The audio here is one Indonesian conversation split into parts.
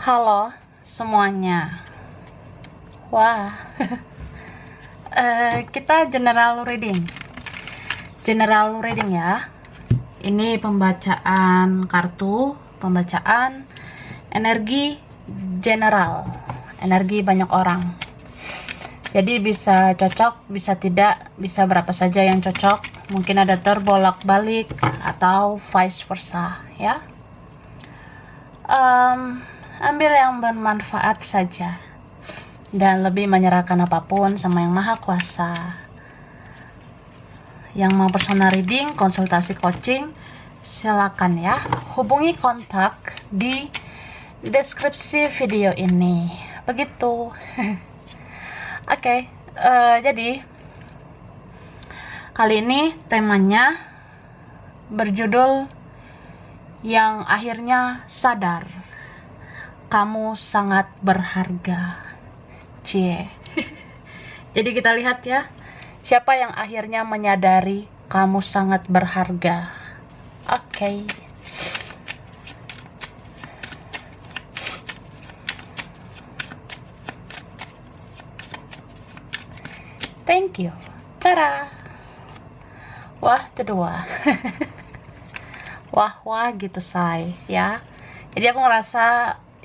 Halo semuanya. Wah, kita general reading. General reading ya. Ini pembacaan kartu, pembacaan energi general, energi banyak orang. Jadi bisa cocok, bisa tidak, bisa berapa saja yang cocok. Mungkin ada terbolak-balik atau vice versa ya. Ambil yang bermanfaat saja dan lebih menyerahkan apapun sama yang maha kuasa. Yang mau personal reading, konsultasi coaching, silakan ya, hubungi kontak di deskripsi video ini. Begitu. Oke, jadi kali ini temanya berjudul yang akhirnya sadar kamu sangat berharga. Cie. Jadi kita lihat ya, siapa yang akhirnya menyadari kamu sangat berharga. Oke. Thank you. Tada. Wah, kedua. Wah gitu say ya. Jadi aku ngerasa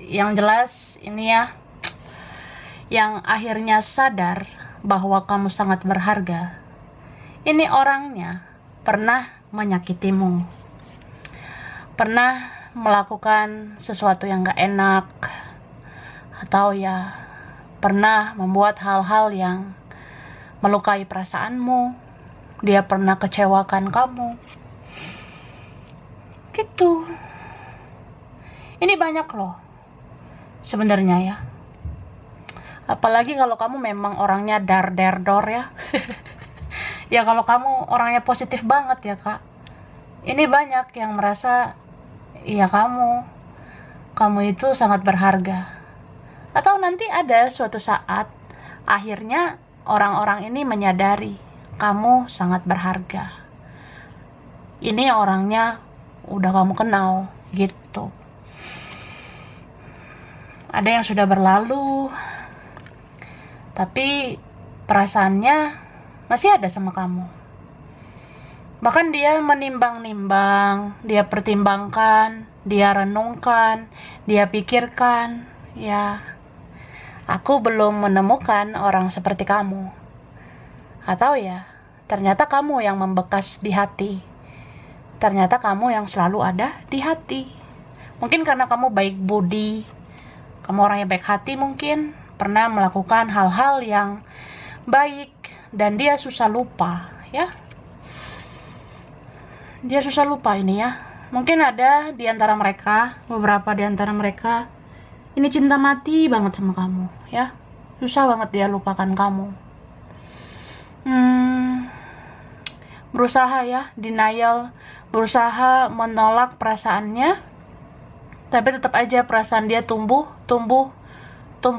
yang jelas ini ya, yang akhirnya sadar bahwa kamu sangat berharga, ini orangnya pernah menyakitimu, pernah melakukan sesuatu yang gak enak, atau ya pernah membuat hal-hal yang melukai perasaanmu. Dia pernah kecewakan kamu gitu. Ini banyak loh sebenarnya ya. Apalagi kalau kamu memang orangnya dar ya. Ya kalau kamu orangnya positif banget ya kak. Ini banyak yang merasa ya kamu itu sangat berharga. Atau nanti ada suatu saat akhirnya orang-orang ini menyadari kamu sangat berharga. Ini orangnya udah kamu kenal gitu. Ada yang sudah berlalu, tapi perasaannya masih ada sama kamu. Bahkan dia menimbang-nimbang, dia pertimbangkan, dia renungkan, dia pikirkan, ya, aku belum menemukan orang seperti kamu. Atau ya, ternyata kamu yang membekas di hati. Ternyata kamu yang selalu ada di hati. Mungkin karena kamu baik budi, kamu orangnya baik hati, mungkin pernah melakukan hal-hal yang baik dan dia susah lupa ya. Dia susah lupa ini ya. Mungkin ada di antara mereka, beberapa di antara mereka ini cinta mati banget sama kamu ya. Susah banget dia lupakan kamu. Berusaha ya, denial, berusaha menolak perasaannya, tapi tetap aja perasaan dia tumbuh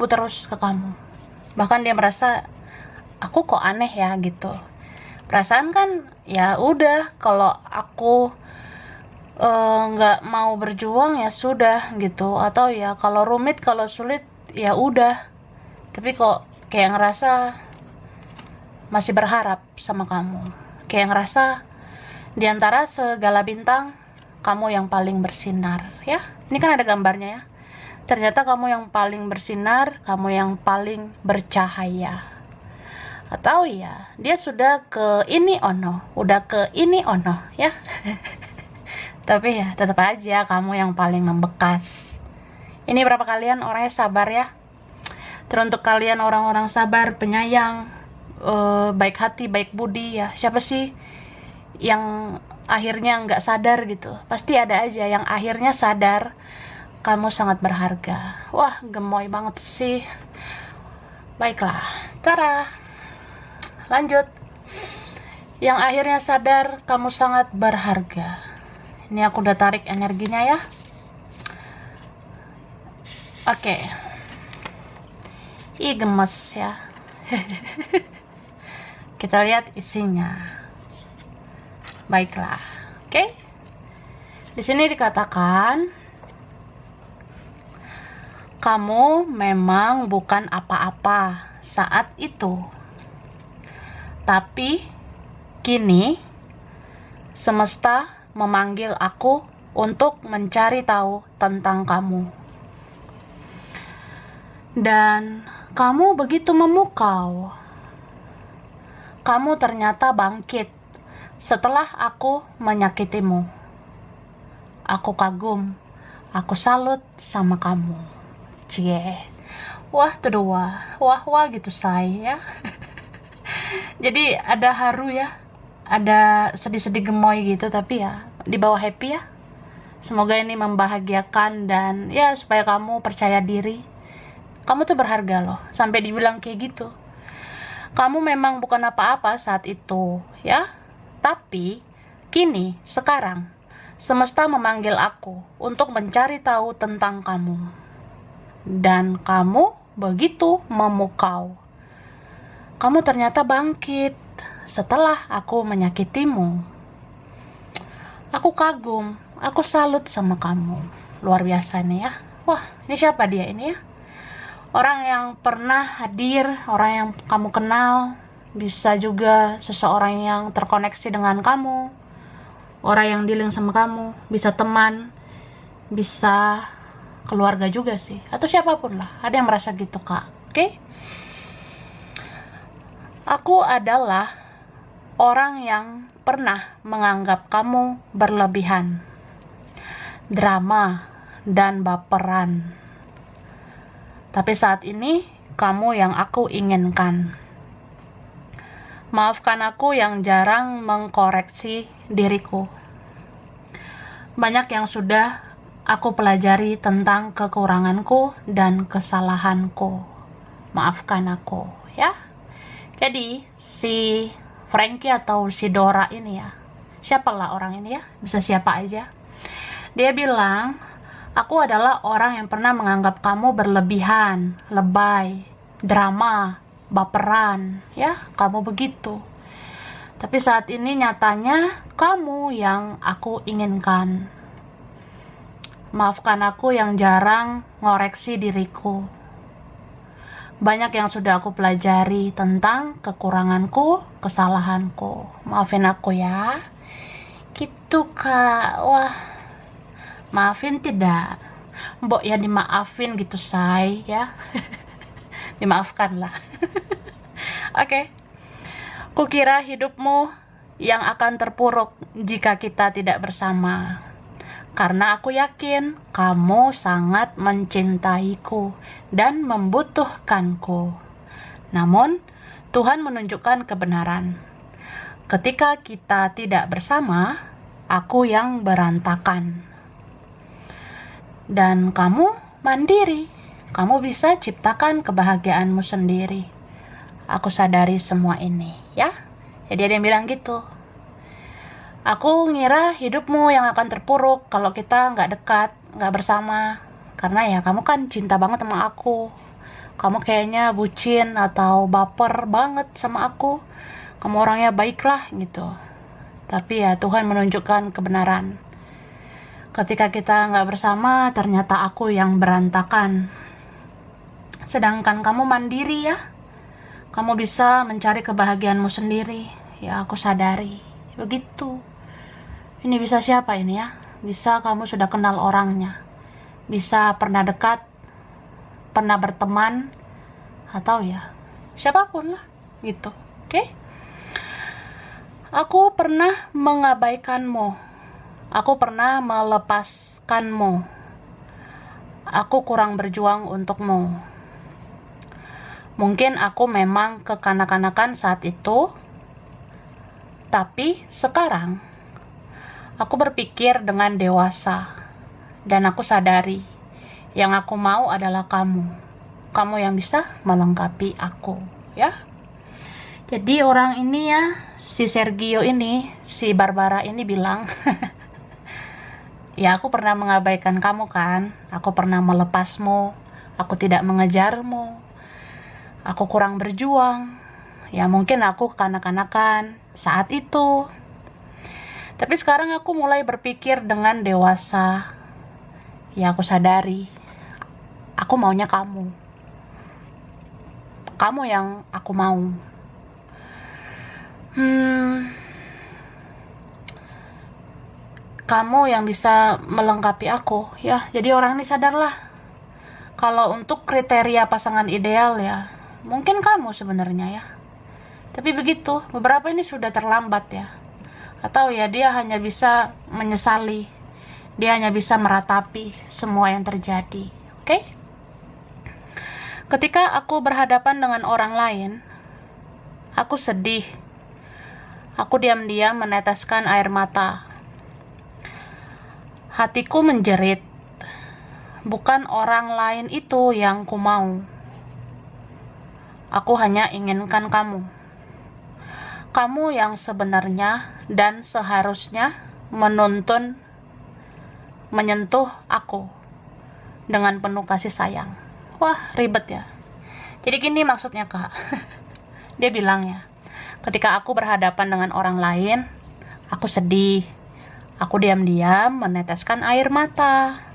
terus ke kamu. Bahkan dia merasa aku kok aneh ya gitu. Perasaan kan ya udah, kalau aku nggak mau berjuang ya sudah gitu. Atau ya kalau rumit, kalau sulit ya udah. Tapi kok kayak ngerasa masih berharap sama kamu. Kayak ngerasa di antara segala bintang kamu yang paling bersinar ya. Ini kan ada gambarnya ya. Ternyata kamu yang paling bersinar, kamu yang paling bercahaya. Atau ya, dia sudah ke ini ono, udah ke ini ono ya. Tapi ya, tetap aja kamu yang paling membekas. Ini berapa kalian orangnya sabar ya. Teruntuk kalian orang-orang sabar, penyayang, baik hati, baik budi ya. Siapa sih yang akhirnya nggak sadar gitu? Pasti ada aja yang akhirnya sadar kamu sangat berharga. Wah, gemoy banget sih. Baiklah, cara lanjut. Yang akhirnya sadar kamu sangat berharga. Ini aku udah tarik energinya ya. Oke. Ih, gemes ya. Kita lihat isinya. Baiklah. Oke. Di sini dikatakan Kamu memang bukan apa-apa saat itu. Tapi kini semesta memanggil aku untuk mencari tahu tentang kamu. Dan kamu begitu memukau. Kamu ternyata bangkit setelah aku menyakitimu. Aku kagum, aku salut sama kamu. Cie. Wah, tuh wah gitu saya. Jadi ada haru ya, ada sedih-sedih gemoy gitu, tapi ya di bawah happy ya. Semoga ini membahagiakan dan ya supaya kamu percaya diri. Kamu tuh berharga loh, sampai dibilang kayak gitu. Kamu memang bukan apa-apa saat itu, ya. Tapi kini, sekarang, semesta memanggil aku untuk mencari tahu tentang kamu. Dan kamu begitu memukau. Kamu ternyata bangkit setelah aku menyakitimu. Aku kagum, aku salut sama kamu. Luar biasa nih ya. Wah, ini siapa dia ini ya? Orang yang pernah hadir, orang yang kamu kenal, bisa juga seseorang yang terkoneksi dengan kamu, orang yang dealing sama kamu, bisa teman, bisa keluarga juga sih, atau siapapun lah. Ada yang merasa gitu, Kak. Oke? Aku adalah orang yang pernah menganggap kamu berlebihan, drama, dan baperan. Tapi saat ini, kamu yang aku inginkan. Maafkan aku yang jarang mengkoreksi diriku. Banyak yang sudah aku pelajari tentang kekuranganku dan kesalahanku. Maafkan aku, ya. Jadi, si Frankie atau si Dora ini ya, siapalah orang ini ya, bisa siapa aja. Dia bilang, aku adalah orang yang pernah menganggap kamu berlebihan, lebay, drama, baperan, ya, kamu begitu. Tapi saat ini nyatanya kamu yang aku inginkan. Maafkan aku yang jarang ngoreksi diriku. Banyak yang sudah aku pelajari tentang kekuranganku, kesalahanku. Maafin aku ya. Gitu, Kak. Wah, maafin tidak? Mbok ya dimaafin gitu, say, ya. Dimaafkan lah. Oke. Kukira hidupmu yang akan terpuruk jika kita tidak bersama. Karena aku yakin kamu sangat mencintaiku dan membutuhkanku. Namun, Tuhan menunjukkan kebenaran. Ketika kita tidak bersama, aku yang berantakan. Dan kamu mandiri. Kamu bisa ciptakan kebahagiaanmu sendiri. Aku sadari semua ini, ya. Jadi ada yang bilang gitu. Aku ngira hidupmu yang akan terpuruk kalau kita nggak dekat, nggak bersama. Karena ya kamu kan cinta banget sama aku. Kamu kayaknya bucin atau baper banget sama aku. Kamu orangnya baiklah gitu. Tapi ya Tuhan menunjukkan kebenaran. Ketika kita nggak bersama, ternyata aku yang berantakan. Sedangkan kamu mandiri ya. Kamu bisa mencari kebahagiaanmu sendiri. Ya aku sadari. Begitu. Ini bisa siapa ini ya? Bisa kamu sudah kenal orangnya. Bisa pernah dekat, pernah berteman, atau ya siapapun lah gitu. Oke? Aku pernah mengabaikanmu. Aku pernah melepaskanmu. Aku kurang berjuang untukmu. Mungkin aku memang kekanak-kanakan saat itu, tapi sekarang aku berpikir dengan dewasa, dan aku sadari yang aku mau adalah kamu. Kamu yang bisa melengkapi aku, ya. Jadi orang ini ya, si Sergio ini, si Barbara ini bilang, ya aku pernah mengabaikan kamu kan, aku pernah melepasmu, aku tidak mengejarmu, aku kurang berjuang, ya mungkin aku kekanak-kanakan saat itu. Tapi sekarang aku mulai berpikir dengan dewasa. Ya aku sadari, aku Aku maunya kamu. Kamu yang aku mau. Kamu yang bisa melengkapi aku, ya. Jadi orang ini sadarlah. Kalau untuk kriteria pasangan ideal ya, mungkin kamu sebenarnya ya. Tapi begitu, beberapa ini sudah terlambat ya. Atau ya dia hanya bisa menyesali. Dia hanya bisa meratapi semua yang terjadi. Oke? Ketika aku berhadapan dengan orang lain, aku sedih. Aku diam-diam meneteskan air mata. Hatiku menjerit. Bukan orang lain itu yang ku mau. Aku hanya inginkan kamu. Kamu yang sebenarnya dan seharusnya menyentuh aku dengan penuh kasih sayang. Wah, ribet ya. Jadi gini maksudnya, Kak. Dia bilang ya, ketika aku berhadapan dengan orang lain, aku sedih. Aku diam-diam meneteskan air mata.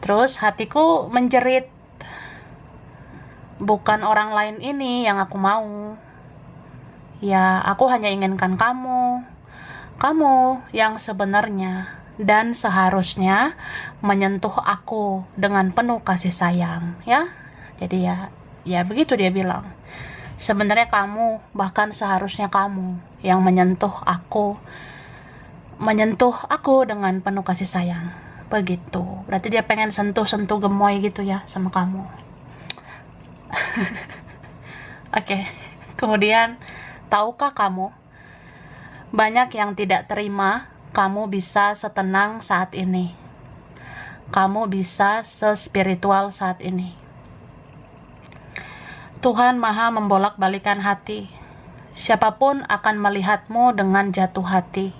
Terus hatiku menjerit. Bukan orang lain ini yang aku mau. Ya, aku hanya inginkan kamu. Kamu yang sebenarnya dan seharusnya menyentuh aku dengan penuh kasih sayang, ya. Jadi ya begitu dia bilang. Sebenarnya kamu, bahkan seharusnya kamu yang menyentuh aku dengan penuh kasih sayang. Begitu. Berarti dia pengen sentuh-sentuh gemoy gitu ya sama kamu. Oke. Kemudian, tahukah kamu, banyak yang tidak terima kamu bisa setenang saat ini. Kamu bisa sespiritual saat ini. Tuhan Maha membolak-balikan hati. Siapapun akan melihatmu dengan jatuh hati.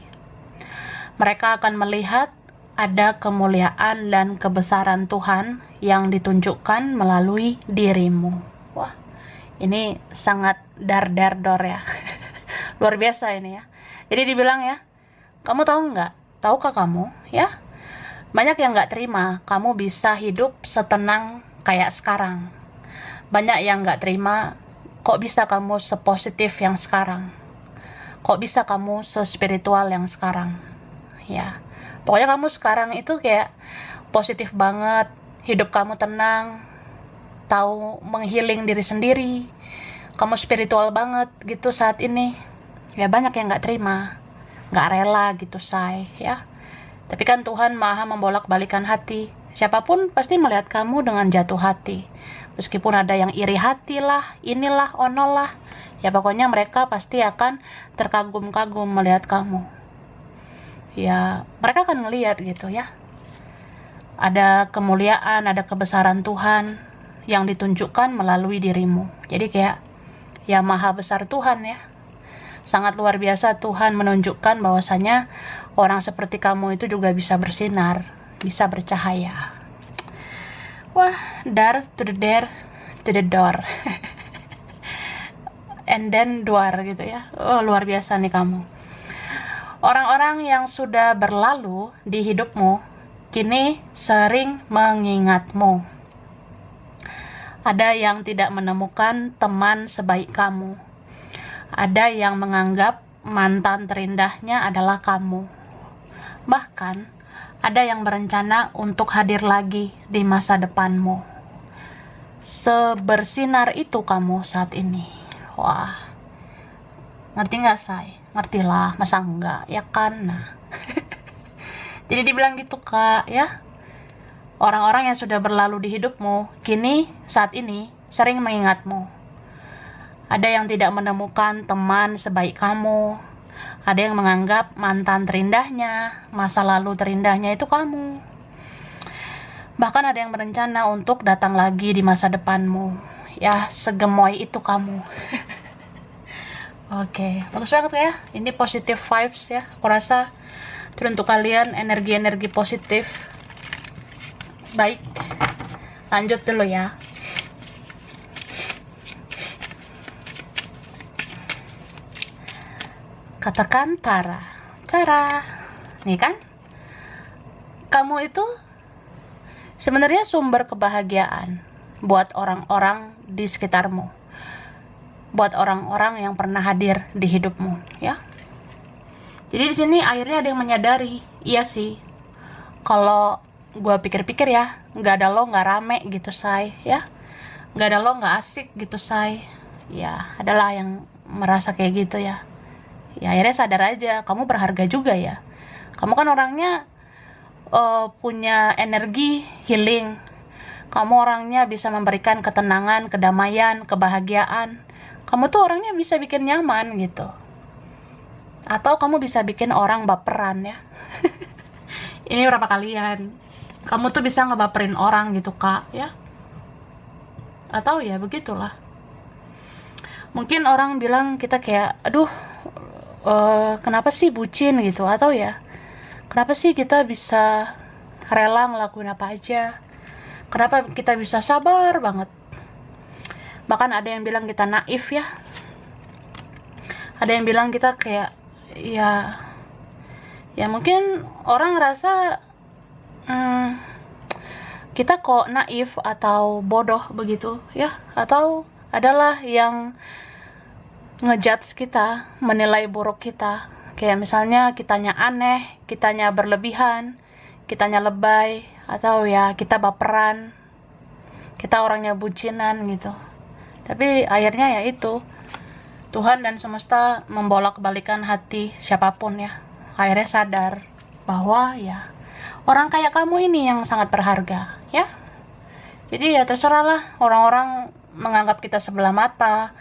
Mereka akan melihat ada kemuliaan dan kebesaran Tuhan yang ditunjukkan melalui dirimu. Wah, ini sangat dor ya. Luar biasa ini ya. Jadi dibilang ya, kamu tahu nggak? Tahukah kamu ya? Banyak yang nggak terima kamu bisa hidup setenang kayak sekarang. Banyak yang nggak terima kok bisa kamu sepositif yang sekarang. Kok bisa kamu sespiritual yang sekarang. Ya, pokoknya kamu sekarang itu kayak positif banget, hidup kamu tenang, tahu menghealing diri sendiri, kamu spiritual banget gitu saat ini. Ya banyak yang nggak terima, nggak rela gitu say, ya. Tapi kan Tuhan Maha membolak-balikan hati. Siapapun pasti melihat kamu dengan jatuh hati. Meskipun ada yang iri hati lah, inilah, onolah, ya pokoknya mereka pasti akan terkagum-kagum melihat kamu. Ya, mereka akan melihat gitu ya. Ada kemuliaan, ada kebesaran Tuhan yang ditunjukkan melalui dirimu. Jadi kayak, ya maha besar Tuhan ya. Sangat luar biasa Tuhan menunjukkan bahwasanya orang seperti kamu itu juga bisa bersinar, bisa bercahaya. Wah, dar to the door. And then door gitu ya. Oh, luar biasa nih kamu. Orang-orang yang sudah berlalu di hidupmu kini sering mengingatmu. Ada yang tidak menemukan teman sebaik kamu. Ada yang menganggap mantan terindahnya adalah kamu. Bahkan, ada yang berencana untuk hadir lagi di masa depanmu. Sebersinar itu kamu saat ini. Wah, ngerti gak say? Ngertilah, masa enggak? Ya kan? Nah. Jadi dibilang gitu Kak, ya. Orang-orang yang sudah berlalu di hidupmu, kini, saat ini, sering mengingatmu. Ada yang tidak menemukan teman sebaik kamu. Ada yang menganggap mantan terindahnya, masa lalu terindahnya itu kamu. Bahkan ada yang berencana untuk datang lagi di masa depanmu. Ya, segemoy itu kamu. Oke, bagus banget ya. Ini positive vibes ya. Aku rasa itu untuk kalian energi-energi positif. Baik, lanjut dulu ya. Katakan Tara, nih kan? Kamu itu sebenarnya sumber kebahagiaan buat orang-orang di sekitarmu, buat orang-orang yang pernah hadir di hidupmu, ya. Jadi di sini akhirnya ada yang menyadari, iya sih, kalau gue pikir-pikir ya, nggak ada lo nggak rame gitu, say, ya. Nggak ada lo nggak asik gitu, say. Ya, adalah yang merasa kayak gitu ya. Ya akhirnya sadar aja, kamu berharga juga ya. Kamu kan orangnya punya energi healing. Kamu orangnya bisa memberikan ketenangan, kedamaian, kebahagiaan. Kamu tuh orangnya bisa bikin nyaman gitu. Atau kamu bisa bikin orang baperan ya. Ini berapa kalian? Kamu tuh bisa ngebaperin orang gitu, Kak, ya. Atau ya begitulah. Mungkin orang bilang kita kayak, aduh, kenapa sih bucin gitu. Atau ya, kenapa sih kita bisa rela ngelakuin apa aja. Kenapa kita bisa sabar banget. Bahkan ada yang bilang kita naif ya. Ada yang bilang kita kayak, ya mungkin orang ngerasa kita kok naif atau bodoh begitu ya, atau adalah yang ngejudge kita, menilai buruk kita, kayak misalnya kitanya aneh, kitanya berlebihan, kitanya lebay, atau ya kita baperan, kita orangnya bucinan gitu. Tapi akhirnya ya itu, Tuhan dan semesta membolak-balikan hati siapapun ya. Akhirnya sadar bahwa ya orang kayak kamu ini yang sangat berharga ya. Jadi ya terserahlah orang-orang menganggap kita sebelah mata,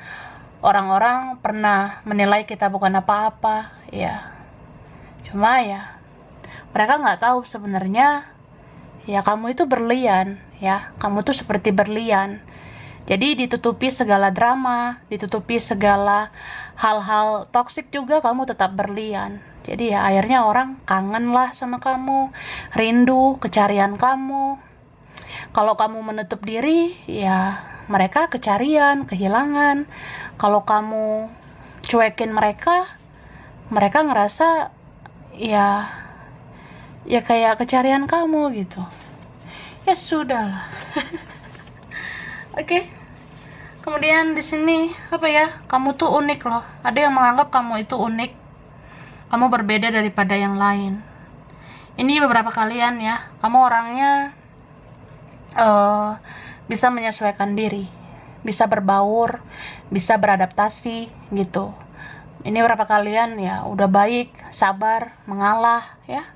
orang-orang pernah menilai kita bukan apa-apa ya. Cuma ya mereka nggak tahu sebenarnya ya kamu itu berlian ya. Kamu tuh seperti berlian. Jadi ditutupi segala drama, ditutupi segala hal-hal toksik juga kamu tetap berlian. Jadi ya akhirnya orang kangen lah sama kamu, rindu kecarian kamu. Kalau kamu menutup diri, ya mereka kecarian, kehilangan. Kalau kamu cuekin mereka, mereka ngerasa ya kayak kecarian kamu gitu. Ya sudahlah. Oke. Kemudian di sini apa ya? Kamu tuh unik loh. Ada yang menganggap kamu itu unik. Kamu berbeda daripada yang lain. Ini beberapa kalian ya. Kamu orangnya bisa menyesuaikan diri, bisa berbaur, bisa beradaptasi gitu. Ini beberapa kalian ya udah baik, sabar, mengalah ya.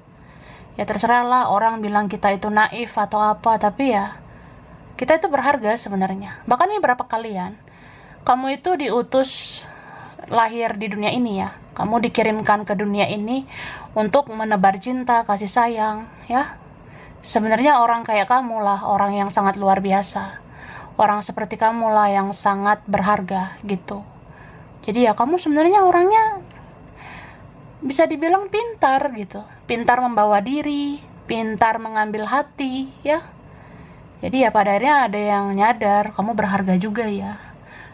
Ya terserah lah orang bilang kita itu naif atau apa, tapi ya kita itu berharga sebenarnya. Bahkan ini berapa kalian, kamu itu diutus lahir di dunia ini ya. Kamu dikirimkan ke dunia ini untuk menebar cinta, kasih sayang ya. Sebenarnya orang kayak kamu lah orang yang sangat luar biasa. Orang seperti kamu lah yang sangat berharga gitu. Jadi ya kamu sebenarnya orangnya bisa dibilang pintar gitu. Pintar membawa diri, pintar mengambil hati ya. Jadi ya pada akhirnya ada yang nyadar kamu berharga juga ya.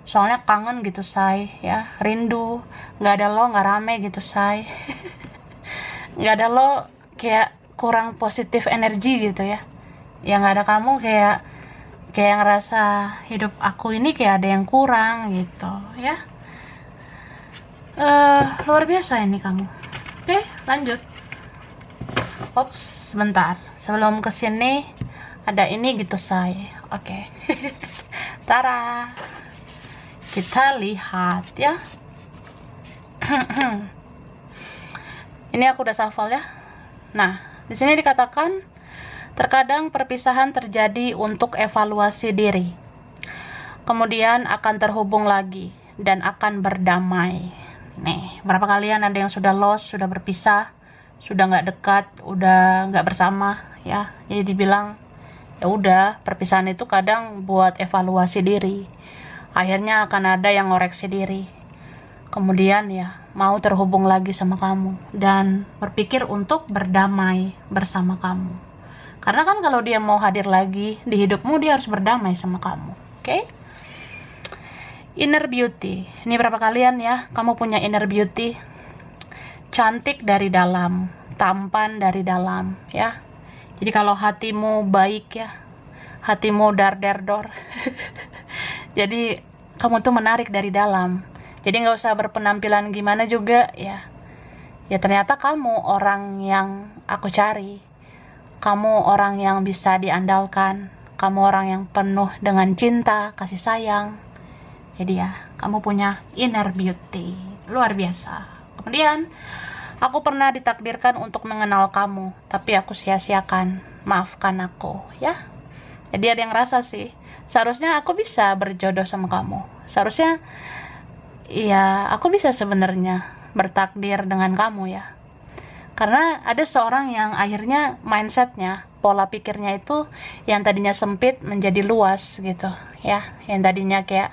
Soalnya kangen gitu say ya, rindu, nggak ada lo nggak rame gitu say. Nggak ada lo kayak kurang positif energi gitu ya. Yang nggak ada kamu kayak ngerasa hidup aku ini kayak ada yang kurang gitu ya. Luar biasa ini kamu. Oke, lanjut. Ops, sebentar. Sebelum kesini ada ini gitu say. Oke. Tara. Kita lihat ya. Ini aku udah hafal ya. Nah, di sini dikatakan terkadang perpisahan terjadi untuk evaluasi diri. Kemudian akan terhubung lagi dan akan berdamai. Nih, berapa kalian ada yang sudah lost, sudah berpisah, sudah nggak dekat, udah nggak bersama ya. Jadi dibilang ya udah, perpisahan itu kadang buat evaluasi diri. Akhirnya akan ada yang ngoreksi diri. Kemudian ya mau terhubung lagi sama kamu dan berpikir untuk berdamai bersama kamu. Karena kan kalau dia mau hadir lagi di hidupmu, dia harus berdamai sama kamu. Oke? Inner beauty. Ini berapa kalian ya? Kamu punya inner beauty? Cantik dari dalam, tampan dari dalam ya. Jadi kalau hatimu baik ya, hatimu dar der dor. Jadi kamu tuh menarik dari dalam. Jadi nggak usah berpenampilan gimana juga ya. Ya ternyata kamu orang yang aku cari. Kamu orang yang bisa diandalkan. Kamu orang yang penuh dengan cinta, kasih sayang. Jadi ya, kamu punya inner beauty. Luar biasa. Kemudian, aku pernah ditakdirkan untuk mengenal kamu, tapi aku sia-siakan. Maafkan aku, ya. Jadi ada yang rasa sih, seharusnya aku bisa berjodoh sama kamu. Seharusnya, ya aku bisa sebenarnya bertakdir dengan kamu ya. Karena ada seorang yang akhirnya mindsetnya, pola pikirnya itu yang tadinya sempit menjadi luas gitu ya. Yang tadinya kayak,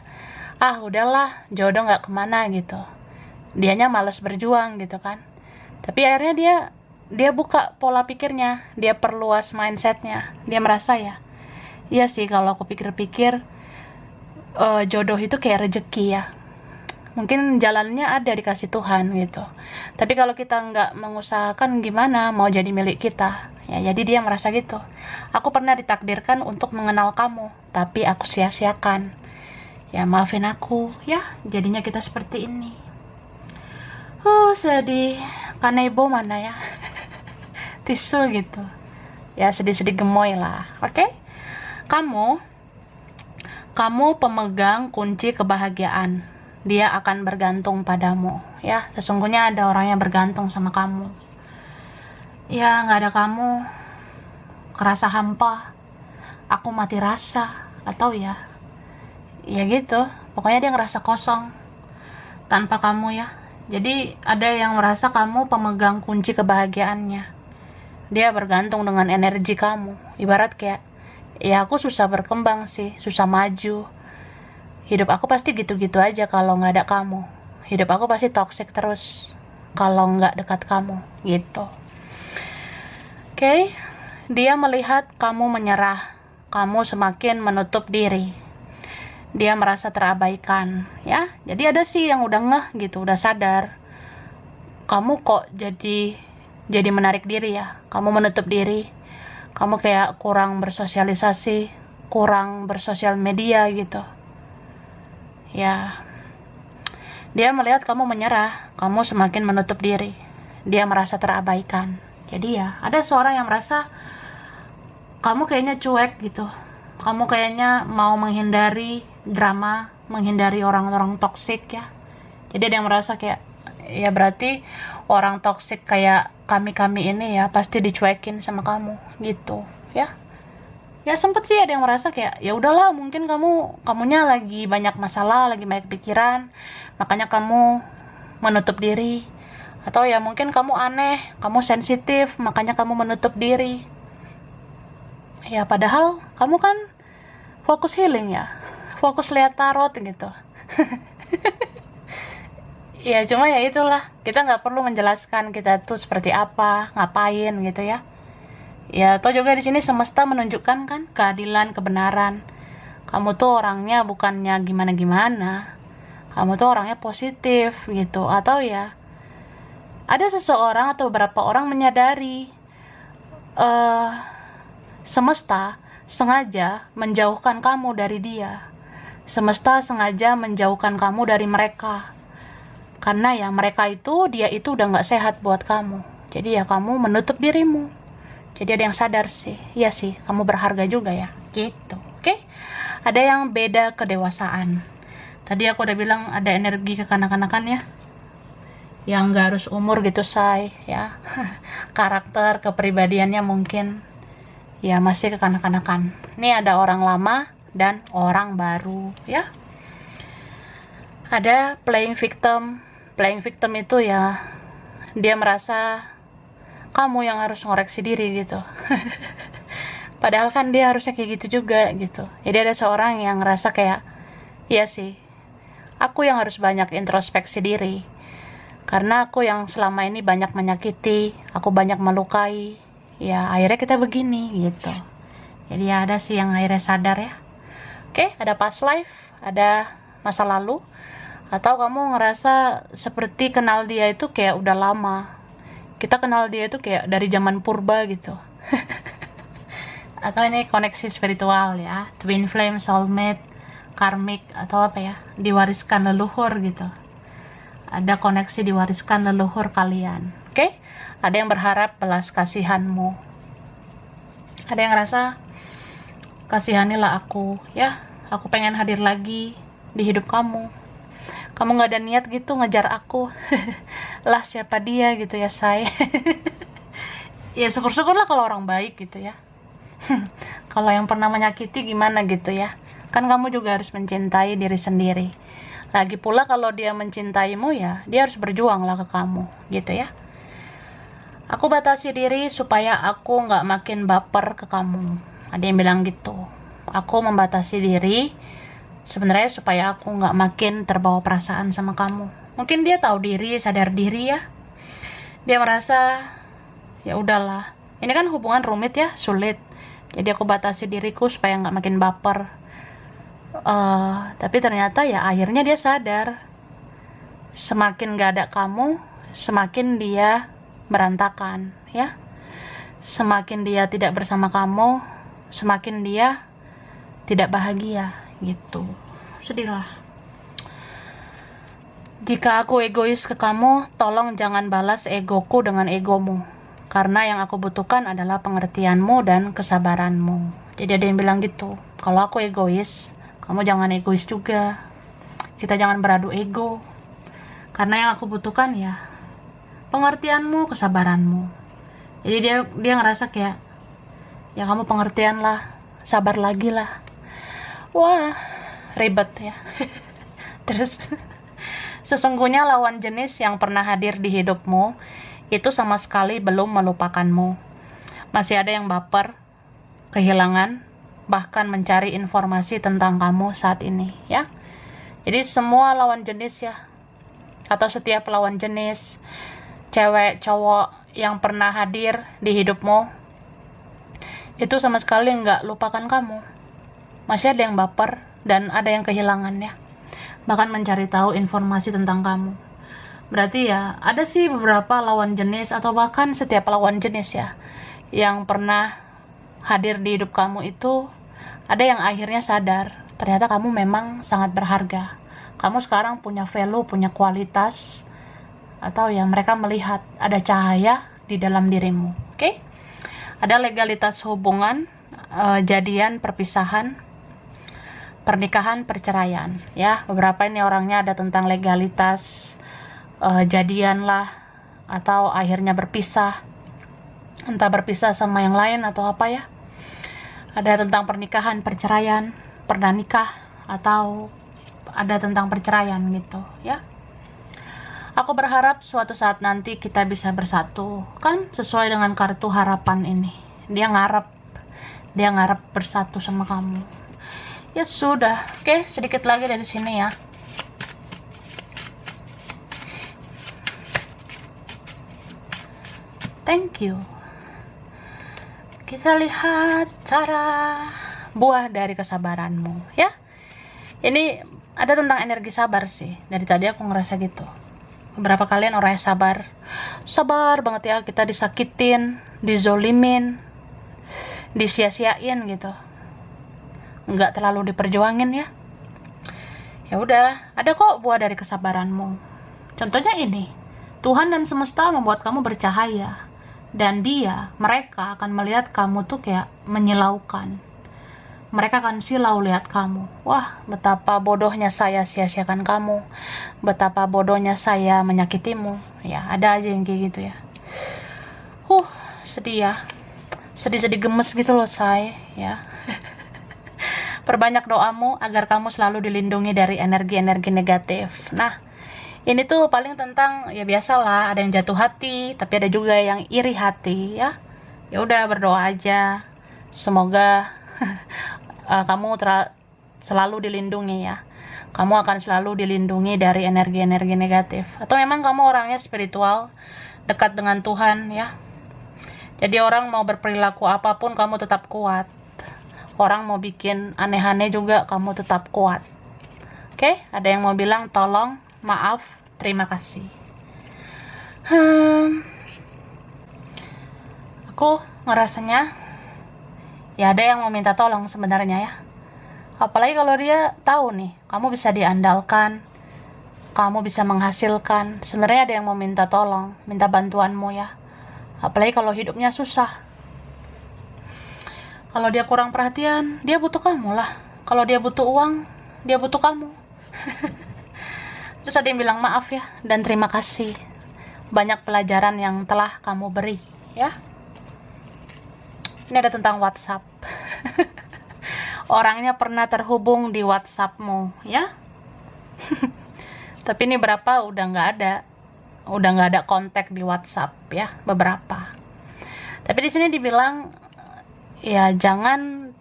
ah udahlah jodoh nggak kemana gitu. Dianya malas berjuang gitu kan. Tapi akhirnya dia buka pola pikirnya, dia perluas mindsetnya. Dia merasa ya, iya sih kalau aku pikir-pikir jodoh itu kayak rezeki ya. Mungkin jalannya ada dikasih Tuhan gitu. Tapi kalau kita nggak mengusahakan gimana mau jadi milik kita. Ya, jadi dia merasa gitu. Aku pernah ditakdirkan untuk mengenal kamu, tapi aku sia-siakan. Ya maafin aku, ya jadinya kita seperti ini. Sedih. Kanebo mana ya? Tisu gitu. Ya sedih-sedih gemoy lah. Oke? Kamu pemegang kunci kebahagiaan. Dia akan bergantung padamu ya. Sesungguhnya ada orang yang bergantung sama kamu. Ya nggak ada kamu, kerasa hampa, aku mati rasa, atau ya gitu. Pokoknya dia ngerasa kosong tanpa kamu ya. Jadi ada yang merasa kamu pemegang kunci kebahagiaannya. Dia bergantung dengan energi kamu. Ibarat kayak, ya aku susah berkembang sih, susah maju. Hidup aku pasti gitu-gitu aja kalau nggak ada kamu. Hidup aku pasti toxic terus kalau nggak dekat kamu, gitu. Oke? Dia melihat kamu menyerah, kamu semakin menutup diri. Dia merasa terabaikan, ya. Jadi ada sih yang udah ngeh gitu, udah sadar. Kamu kok jadi menarik diri ya. Kamu menutup diri. Kamu kayak kurang bersosialisasi, kurang bersosial media gitu. Ya, dia melihat kamu menyerah, kamu semakin menutup diri. Dia merasa terabaikan. Jadi ya, ada seorang yang merasa kamu kayaknya cuek gitu. Kamu kayaknya mau menghindari drama, menghindari orang-orang toksik ya. Jadi ada yang merasa kayak, ya berarti orang toksik kayak kami-kami ini ya pasti dicuekin sama kamu gitu ya. Ya sempet sih ada yang merasa kayak, ya udahlah mungkin kamunya lagi banyak masalah, lagi banyak pikiran, makanya kamu menutup diri. Atau ya mungkin kamu aneh, kamu sensitif, makanya kamu menutup diri. Ya padahal kamu kan fokus healing ya, fokus lihat tarot gitu. Ya cuma ya itulah, kita nggak perlu menjelaskan kita tuh seperti apa, ngapain gitu ya. Ya, atau juga di sini semesta menunjukkan kan keadilan, kebenaran. Kamu tuh orangnya bukannya gimana-gimana. Kamu tuh orangnya positif gitu. Atau ya ada seseorang atau beberapa orang menyadari semesta sengaja menjauhkan kamu dari dia. Semesta sengaja menjauhkan kamu dari mereka. Karena ya dia itu udah nggak sehat buat kamu. Jadi ya kamu menutup dirimu. Jadi ada yang sadar sih, iya sih, kamu berharga juga ya, gitu, oke? Ada yang beda kedewasaan. Tadi aku udah bilang ada energi kekanak-kanakan ya, yang gak harus umur gitu say, ya. Karakter, kepribadiannya mungkin, ya masih kekanak-kanakan. Ini ada orang lama dan orang baru, ya. Ada playing victim itu ya, dia merasa kamu yang harus ngoreksi diri gitu. Padahal kan dia harusnya kayak gitu juga gitu. Jadi ada seorang yang ngerasa kayak, iya sih, aku yang harus banyak introspeksi diri. Karena aku yang selama ini banyak menyakiti, aku banyak melukai. Ya akhirnya kita begini gitu. Jadi ya ada sih yang akhirnya sadar ya. Oke, ada past life, ada masa lalu. Atau kamu ngerasa seperti kenal dia itu kayak udah lama. Kita kenal dia itu kayak dari zaman purba gitu. atau ini koneksi spiritual ya, twin flame, soulmate, karmik, atau apa ya, diwariskan leluhur gitu. Ada koneksi diwariskan leluhur kalian. Oke? Ada yang berharap belas kasihanmu. Ada yang ngerasa, kasihanilah aku ya, aku pengen hadir lagi di hidup kamu. Kamu gak ada niat gitu ngejar aku. Lah siapa dia gitu ya, say. Ya syukur-syukurlah kalau orang baik gitu ya. Kalau yang pernah menyakiti gimana gitu ya. Kan kamu juga harus mencintai diri sendiri. Lagi pula kalau dia mencintaimu ya, dia harus berjuang lah ke kamu gitu ya. Aku batasi diri supaya aku gak makin baper ke kamu. Ada yang bilang gitu. Aku membatasi diri sebenarnya supaya aku gak makin terbawa perasaan sama kamu. Mungkin dia tahu diri, sadar diri ya. Dia merasa ya udahlah. Ini kan hubungan rumit ya, sulit. Jadi aku batasi diriku supaya nggak makin baper. Tapi ternyata ya akhirnya dia sadar. Semakin nggak ada kamu, semakin dia berantakan, ya. Semakin dia tidak bersama kamu, semakin dia tidak bahagia, gitu. Sedihlah. Jika aku egois ke kamu, tolong jangan balas egoku dengan egomu. Karena yang aku butuhkan adalah pengertianmu dan kesabaranmu. Jadi ada yang bilang gitu, kalau aku egois, kamu jangan egois juga. Kita jangan beradu ego. Karena yang aku butuhkan ya pengertianmu, kesabaranmu. Jadi dia ngerasa kayak, ya kamu pengertian lah, sabar lagi lah. Wah, ribet ya. Terus, sesungguhnya lawan jenis yang pernah hadir di hidupmu itu sama sekali belum melupakanmu. Masih ada yang baper, kehilangan, bahkan mencari informasi tentang kamu saat ini, ya. Jadi semua lawan jenis ya, atau setiap lawan jenis, cewek, cowok yang pernah hadir di hidupmu, itu sama sekali nggak lupakan kamu. Masih ada yang baper, dan ada yang kehilangan ya. Bahkan mencari tahu informasi tentang kamu. Berarti ya, ada sih beberapa lawan jenis atau bahkan setiap lawan jenis ya yang pernah hadir di hidup kamu itu, ada yang akhirnya sadar ternyata kamu memang sangat berharga. Kamu sekarang punya value, punya kualitas, atau yang mereka melihat ada cahaya di dalam dirimu. Oke? Ada legalitas hubungan, jadian, perpisahan, pernikahan, perceraian ya. Beberapa ini orangnya ada tentang legalitas, jadian lah, atau akhirnya berpisah, entah berpisah sama yang lain atau apa ya. Ada tentang pernikahan, perceraian, pernah nikah, atau ada tentang perceraian gitu ya. Aku berharap suatu saat nanti kita bisa bersatu, kan sesuai dengan kartu harapan ini. Dia ngarep bersatu sama kamu. Ya sudah, oke, sedikit lagi dari sini ya. Thank you. Kita lihat cara buah dari kesabaranmu ya. Ini ada tentang energi sabar sih. Dari tadi aku ngerasa gitu. Beberapa kalian orangnya sabar banget ya. Kita disakitin, dizolimin, disia-siain gitu. Nggak terlalu diperjuangin ya. Ya udah, ada kok buah dari kesabaranmu. Contohnya ini, Tuhan dan semesta membuat kamu bercahaya. Dan mereka akan melihat kamu tuh kayak menyilaukan. Mereka akan silau lihat kamu. Wah, betapa bodohnya saya sia-siakan kamu. Betapa bodohnya saya menyakitimu. Ya, ada aja yang kayak gitu ya. Sedih ya. Sedih-sedih gemes gitu loh, say. Ya. Perbanyak doamu agar kamu selalu dilindungi dari energi-energi negatif. Nah, ini tuh paling tentang ya biasalah, ada yang jatuh hati, tapi ada juga yang iri hati ya. Ya udah, berdoa aja. Semoga kamu selalu dilindungi ya. Kamu akan selalu dilindungi dari energi-energi negatif. Atau memang kamu orangnya spiritual, dekat dengan Tuhan ya. Jadi orang mau berperilaku apapun kamu tetap kuat. Orang mau bikin aneh-aneh juga kamu tetap kuat. Oke, ada yang mau bilang tolong, maaf, terima kasih. Aku ngerasanya ya ada yang mau minta tolong sebenarnya ya. Apalagi kalau dia tahu nih, kamu bisa diandalkan, kamu bisa menghasilkan. Sebenarnya ada yang mau minta tolong, minta bantuanmu ya. Apalagi kalau hidupnya susah. Kalau dia kurang perhatian, dia butuh kamu lah. Kalau dia butuh uang, dia butuh kamu. Terus ada yang bilang maaf ya, dan terima kasih. Banyak pelajaran yang telah kamu beri ya. Ini ada tentang WhatsApp. Orangnya pernah terhubung di WhatsAppmu ya. Tapi ini berapa udah nggak ada kontak di WhatsApp ya, beberapa. Tapi di sini dibilang ya jangan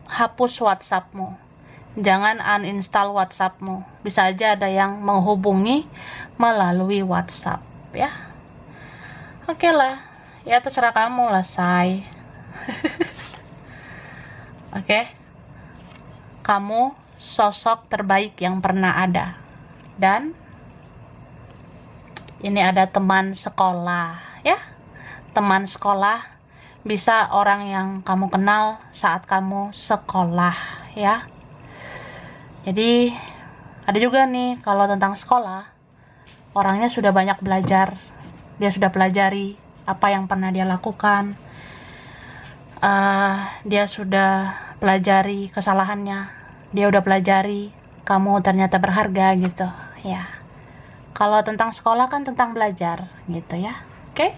hapus WhatsAppmu, jangan uninstall WhatsAppmu. Bisa aja ada yang menghubungi melalui WhatsApp ya. Oke lah, ya terserah kamu lah say. Oke. Kamu sosok terbaik yang pernah ada. Dan ini ada teman sekolah ya. Teman sekolah bisa orang yang kamu kenal saat kamu sekolah ya. Jadi ada juga nih kalau tentang sekolah, orangnya sudah banyak belajar. Dia sudah pelajari apa yang pernah dia lakukan. Dia sudah pelajari kesalahannya. Dia udah pelajari kamu ternyata berharga gitu ya. Kalau tentang sekolah kan tentang belajar gitu ya. Oke?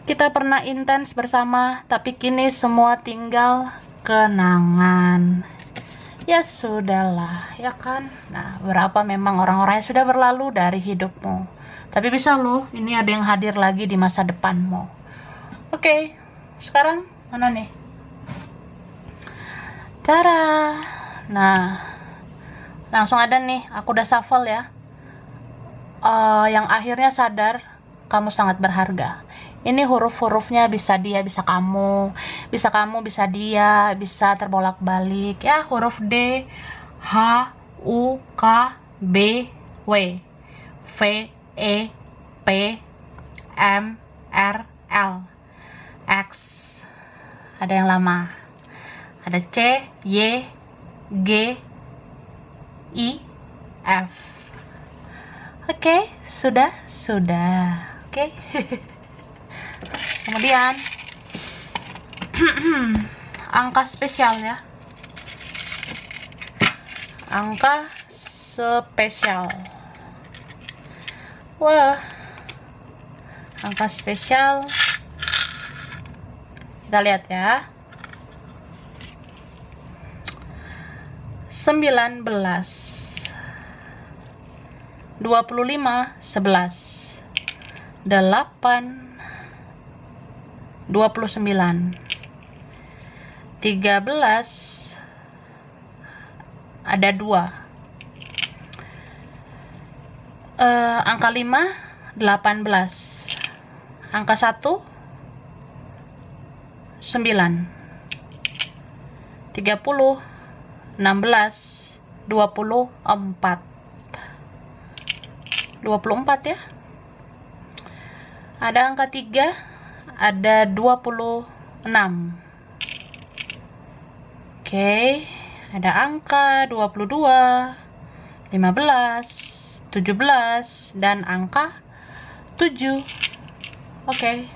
Kita pernah intens bersama, tapi kini semua tinggal kenangan. Ya sudahlah, ya kan? Nah, berapa memang orang-orang yang sudah berlalu dari hidupmu. Tapi bisa loh, ini ada yang hadir lagi di masa depanmu. Oke, sekarang mana nih? Cara. Nah, langsung ada nih, aku udah shuffle ya. Yang akhirnya sadar kamu sangat berharga. Ini huruf-hurufnya bisa dia, bisa kamu, bisa dia, bisa terbolak-balik ya. Huruf D, H, U, K, B, W, V, E, P, M, R, L, X. Ada yang lama. Ada C, Y, G, I, F. Oke, sudah. Oke. Kemudian angka spesial ya. Angka spesial. Wah. Angka spesial. Kita lihat ya. 19, 25, 11, 8, 29, 13, ada 2, angka 5, 18, angka 1, 9, 30, 16, 24 ya. Ada angka 3, ada 26. Oke, ada angka 22, 15, 17 dan angka 7. Oke.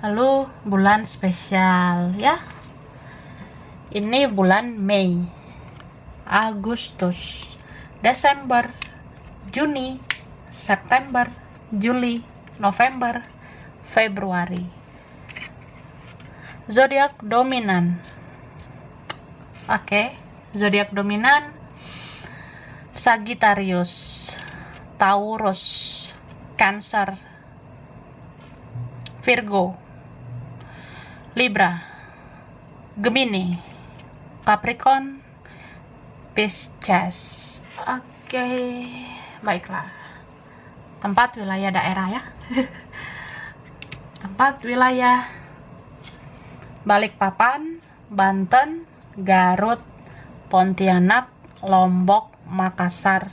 Lalu bulan spesial ya. Ini bulan Mei, Agustus, Desember, Juni, September, Juli, November, Februari. Zodiak dominan. Oke, zodiak dominan Sagittarius, Taurus, Cancer, Virgo, Libra, Gemini, Capricorn, Pisces. Oke, baiklah. Tempat wilayah daerah ya. Tempat wilayah Balikpapan, Banten, Garut, Pontianak, Lombok, Makassar,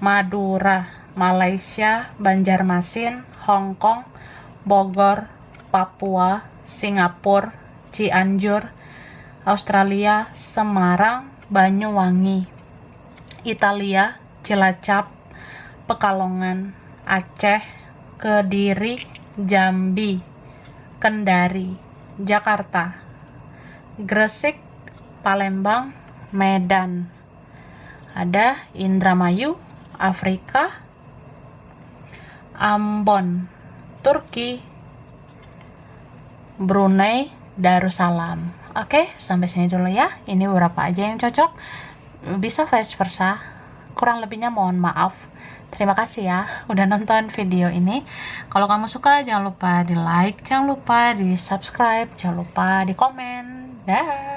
Madura, Malaysia, Banjarmasin, Hong Kong, Bogor, Papua, Singapura, Cianjur. Australia, Semarang, Banyuwangi. Italia, Cilacap, Pekalongan. Aceh, Kediri, Jambi, Kendari, Jakarta, Gresik, Palembang, Medan. Ada Indramayu, Afrika, Ambon, Turki, Brunei Darussalam. Oke, sampai sini dulu ya. Ini beberapa aja yang cocok. Bisa vice versa. Kurang lebihnya mohon maaf. Terima kasih ya udah nonton video ini. Kalau kamu suka jangan lupa di like, jangan lupa di subscribe, jangan lupa di komen. Dah.